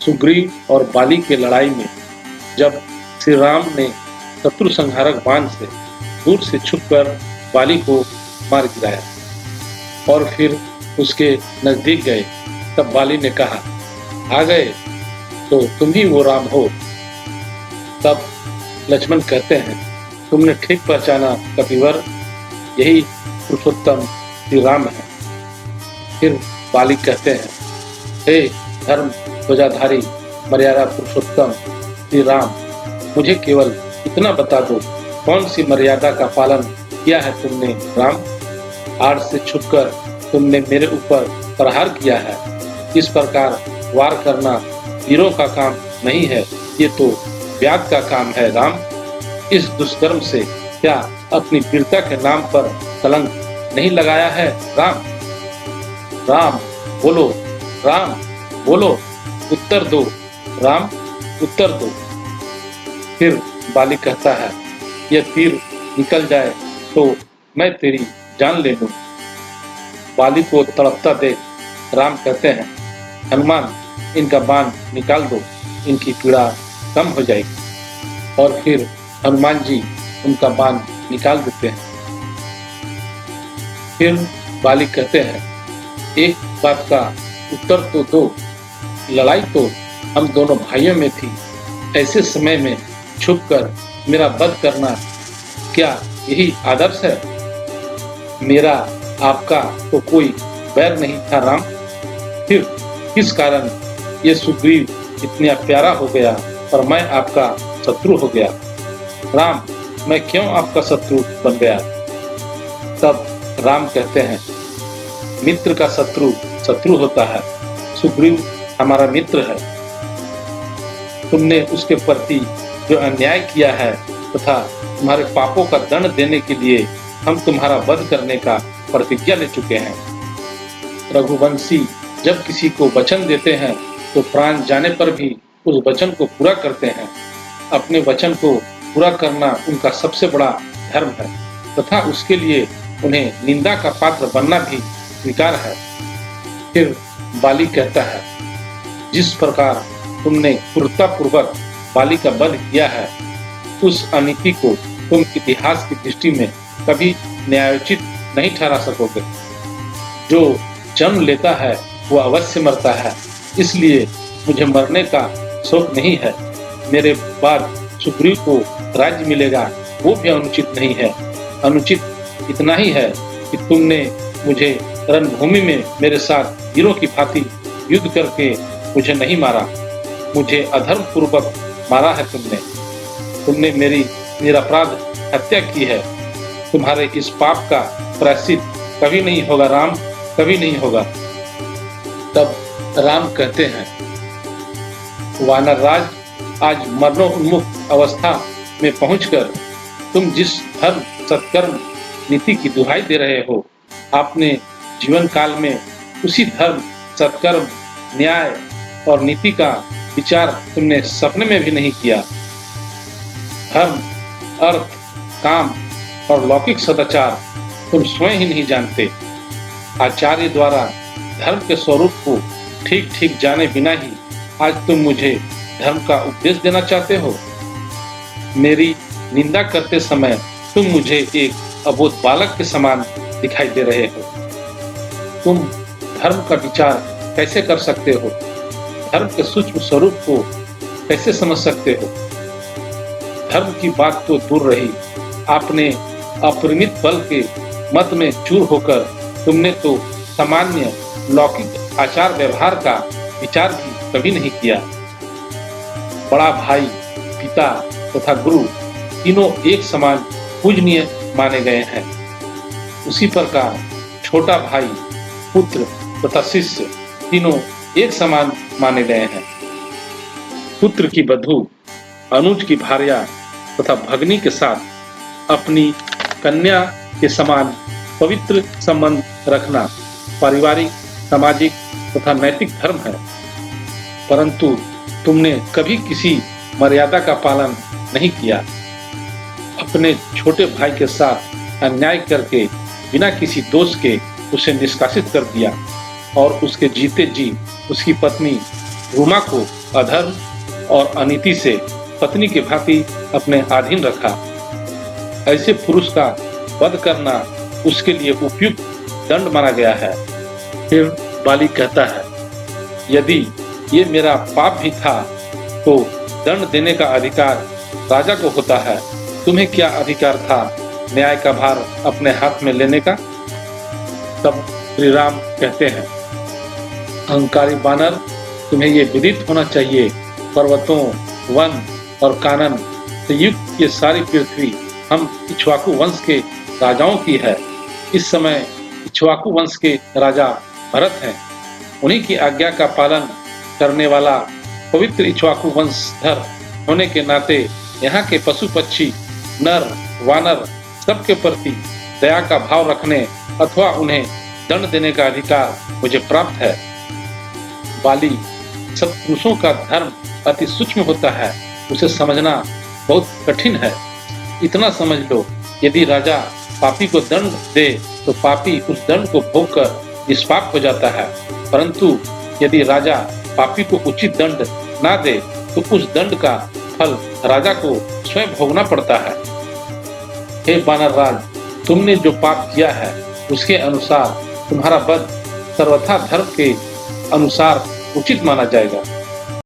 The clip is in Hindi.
सुग्रीव और बाली के लड़ाई में जब श्री राम ने शत्रु संहारक बाण से दूर से छुपकर बाली को मार गिराया और फिर उसके नजदीक गए, तब बाली ने कहा, आ गए तो तुम ही वो राम हो। तब लक्ष्मण कहते हैं, तुमने ठीक पहचाना कपिवर, यही पुरुषोत्तम श्री राम है। फिर बाली कहते हैं, हे धर्म ध्वजाधारी मर्यादा पुरुषोत्तम श्री राम, मुझे केवल इतना बता दो, कौन सी मर्यादा का पालन किया है तुमने राम? आड़ से छुपकर तुमने मेरे ऊपर प्रहार किया है। इस प्रकार वार करना वीरों का काम नहीं है, ये तो व्याध का काम है राम। इस दुष्कर्म से क्या अपनी वीरता के नाम पर कलंक नहीं लगाया है राम? राम बोलो, राम बोलो, उत्तर दो राम, उत्तर दो। फिर बाली कहता है, यह तीर निकल जाए तो मैं तेरी जान ले लूं। बाली को तड़पता देख राम कहते हैं, हनुमान इनका बाण निकाल दो, इनकी पीड़ा कम हो जाएगी। और फिर हनुमान जी उनका बाण निकाल देते हैं। फिर बाली कहते हैं, एक बात का उत्तर तो दो, लड़ाई तो हम दोनों भाइयों में थी, ऐसे समय में छुपकर मेरा वध करना क्या यही आदर्श है? मेरा आपका तो कोई बैर नहीं था राम, फिर किस कारण ये सुग्रीव इतना प्यारा हो गया और मैं आपका शत्रु हो गया? राम, मैं क्यों आपका शत्रु बन गया? तब राम कहते हैं, मित्र का शत्रु शत्रु होता है, सुग्रीव हमारा मित्र है। तुमने उसके प्रति जो अन्याय किया है तथा तुम्हारे पापों का दंड देने के लिए हम तुम्हारा वध करने का प्रतिज्ञा ले चुके हैं। रघुवंशी जब किसी को वचन देते हैं तो प्राण जाने पर भी उस वचन को पूरा करते हैं। अपने वचन को पूरा करना उनका सबसे बड़ा धर्म है तथा उसके लिए उन्हें निंदा का पात्र बनना भी स्वीकार है। फिर बाली कहता है, जिस प्रकार तुमने क्रूरतापूर्वक बाली का वध किया है, उस अनीति को तुम इतिहास की दृष्टि में कभी न्यायोचित नहीं ठहरा सकोगे। जो जन्म लेता है वो अवश्य मरता है, इसलिए मुझे मरने का शौक नहीं है। मेरे बाद सुग्रीव को राज्य मिलेगा वो भी अनुचित नहीं है। अनुचित इतना ही है कि तुमने मुझे रणभूमि में मेरे साथ वीरों की भांति युद्ध करके मुझे नहीं मारा, मुझे अधर्म पूर्वक मारा है तुमने मेरी निरपराध हत्या की है। तुम्हारे इस पाप का प्रायश्चित कभी नहीं होगा राम, कभी नहीं होगा। तब राम कहते हैं, वानरराज, आज मरणोन्मुख अवस्था में पहुंचकर तुम जिस धर्म सत्कर्म नीति की दुहाई दे रहे हो, आपने जीवन काल में उसी धर्म सत्कर्म न्याय और नीति का विचार तुमने सपने में भी नहीं किया। धर्म अर्थ काम और लौकिक सदाचार तुम स्वयं ही नहीं जानते। आचार्य द्वारा धर्म के स्वरूप को ठीक ठीक जाने बिना ही आज तुम मुझे धर्म का उपदेश देना चाहते हो। मेरी निंदा करते समय तुम मुझे एक अबोध बालक के समान दिखाई दे रहे हो। तुम धर्म का विचार कैसे कर सकते हो? धर्म के सूक्ष्म स्वरूप को कैसे समझ सकते हो? धर्म की बात तो दूर रही, आपने अपरिमित बल के मत में चूर होकर तुमने तो सामान्य लौकिक आचार व्यवहार का विचार भी कभी नहीं किया। बड़ा भाई, पिता तथा गुरु तीनों एक समान पूजनीय माने गए हैं। उसी प्रकार छोटा भाई, पुत्र तथा शिष्य तीनों एक समान माने गए हैं। पुत्र की बधू, अनुज की भार्या तथा भगनी के साथ अपनी कन्या के समान पवित्र संबंध रखना पारिवारिक, सामाजिक तथा नैतिक धर्म है। परंतु तुमने कभी किसी मर्यादा का पालन नहीं किया। अपने छोटे भाई के साथ अन्याय करके बिना किसी दोष के उसे निष्कासित कर दिया और उसके जीते जी उसकी पत्नी रूमा को अधर्म और अनीति से पत्नी की भांति अपने अधीन रखा। ऐसे पुरुष का वध करना उसके लिए उपयुक्त दंड माना गया है। फिर बाली कहता है, यदि ये मेरा पाप भी था तो दंड देने का अधिकार राजा को होता है। तुम्हें क्या अधिकार था न्याय का भार अपने हाथ में लेने का? तब श्री राम कहते हैं, अहंकारी बानर, तुम्हें ये विदित होना चाहिए, पर्वतों, वन और कानन से युक्त ये सारी पृथ्वी हम इक्ष्वाकु वंश के राजाओं की है। इस समय इक्ष्वाकु वंश के राजा भरत हैं। उन्हीं की आज्ञा का पालन करने वाला पवित्र इक्ष्वाकु वंशधर होने के नाते यहाँ के पशु पक्षी, नर वानर सबके प्रति दया का भाव रखने अथवा उन्हें दंड देने का अधिकार मुझे प्राप्त है। बाली, सत्पुरुषों का धर्म अति सूक्ष्म होता है, उसे समझना बहुत कठिन है। इतना समझ लो, यदि राजा पापी को दंड दे तो पापी उस दंड को भोगकर निष्पाप हो जाता है, परंतु यदि राजा पापी को उचित दंड ना दे तो उस दंड का फल राजा को स्वयं भोगना पड़ता है। हे बानर राज, तुमने जो पाप किया है उसके अनुसार तुम्हारा वध सर्वथा धर्म के अनुसार उचित माना जाएगा।